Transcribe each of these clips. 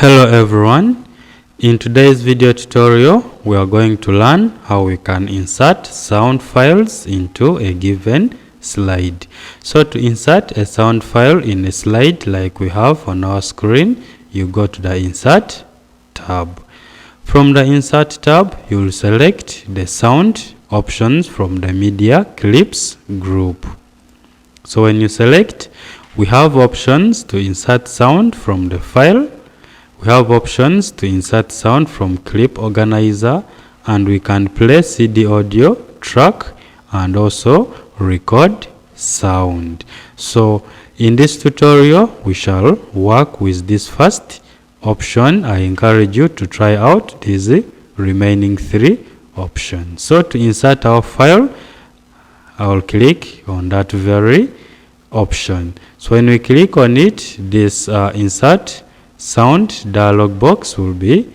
Hello everyone, in today's video tutorial we are going to learn how we can insert sound files into a given slide. So to insert a sound file in a slide like we have on our screen, you go to the Insert tab. From the Insert tab, you will select the sound options from the Media Clips group. So when you select, we have options to insert sound from the file. We have options to insert sound from Clip Organizer, and we can play CD audio, track, and also record sound. So in this tutorial, we shall work with this first option. I encourage you to try out these remaining three options. So to insert our file, I will click on that very option. So when we click on it, this insert sound dialog box will be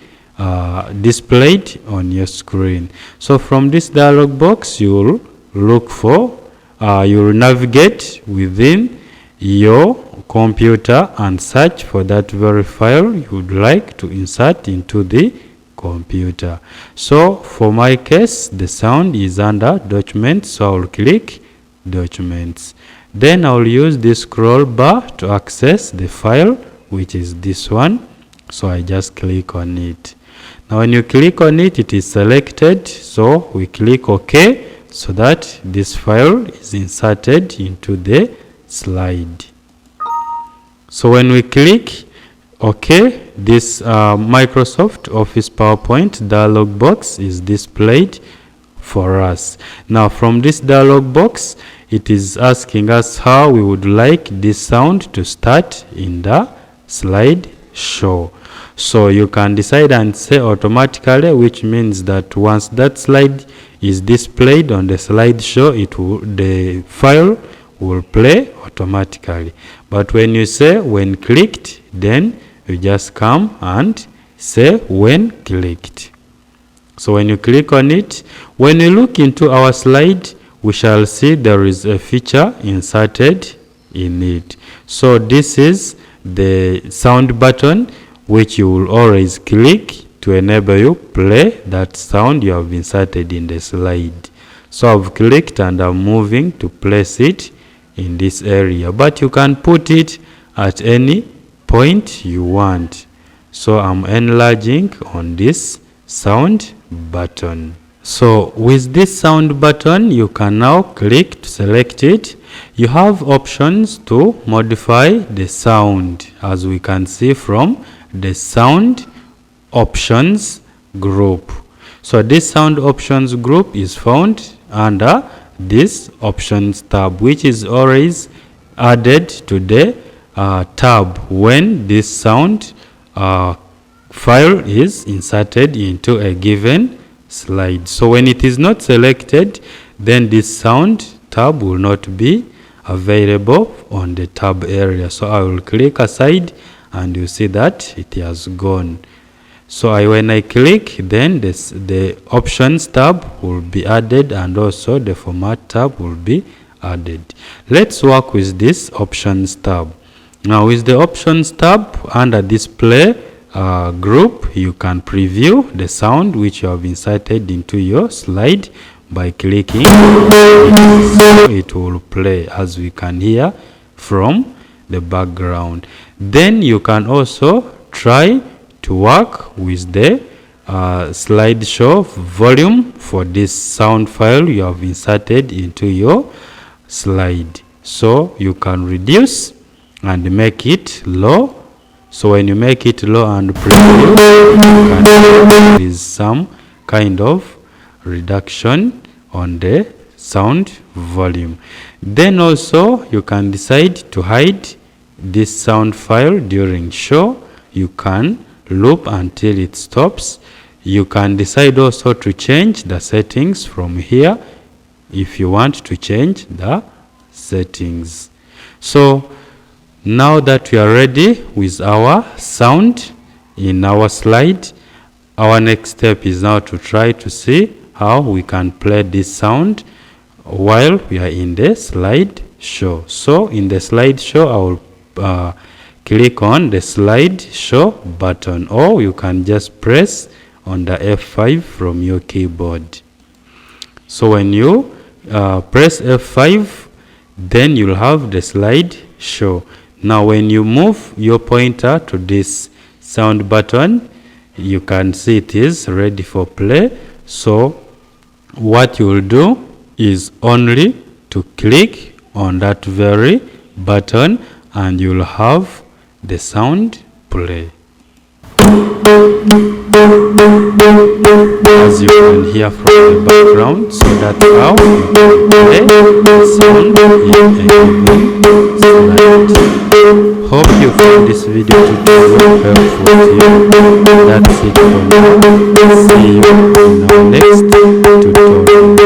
displayed on your screen. So from this dialog box, you will look for, you will navigate within your computer and search for that very file you would like to insert into the computer. So for my case, the sound is under Documents, so I will click Documents. Then I will use this scroll bar to access the file, which is this one. So I just click on it. Now when you click on it, it is selected, so we click OK so that this file is inserted into the slide. So when we click OK, this Microsoft Office PowerPoint dialog box is displayed for us. Now from this dialog box, it is asking us how we would like this sound to start in the slideshow. So you can decide and say automatically, which means that once that slide is displayed on the slideshow, the file will play automatically. But when you say when clicked, then you just come and say when clicked. So when you click on it, when you look into our slide, we shall see there is a feature inserted in it. So this is the sound button, which you will always click to enable you play that sound you have inserted in the slide. So I've clicked and I'm moving to place it in this area, but you can put it at any point you want. So I'm enlarging on this sound button. So with this sound button, you can now click to select it. You have options to modify the sound, as we can see from the sound options group. So this sound options group is found under this options tab, which is always added to the tab when this sound file is inserted into a given slide. So when it is not selected, then this sound tab will not be available on the tab area. So I will click aside and you see that it has gone. So when I click, then the options tab will be added, and also the format tab will be added. Let's work with this options tab. Now with the options tab under display group, you can preview the sound which you have inserted into your slide by clicking. It will play, as we can hear from the background. Then you can also try to work with the slideshow volume for this sound file you have inserted into your slide. So you can reduce and make it low. So when you make it low and preview, there is some kind of reduction on the sound volume. Then also you can decide to hide this sound file during show. You can loop until it stops. You can decide also to change the settings from here if you want to change the settings. So now that we are ready with our sound in our slide, our next step is now to try to see how we can play this sound while we are in the slideshow. So in the slideshow, I will click on the slideshow button, or you can just press on the F5 from your keyboard. So when you press F5, then you'll have the slideshow. Now when you move your pointer to this sound button, you can see it is ready for play. So what you will do is only to click on that very button and you'll have the sound play. As you can hear from the background, so that's how you can play the sound in a given slide. Hope you found this video tutorial helpful to you. That's it for now. See you in our next tutorial.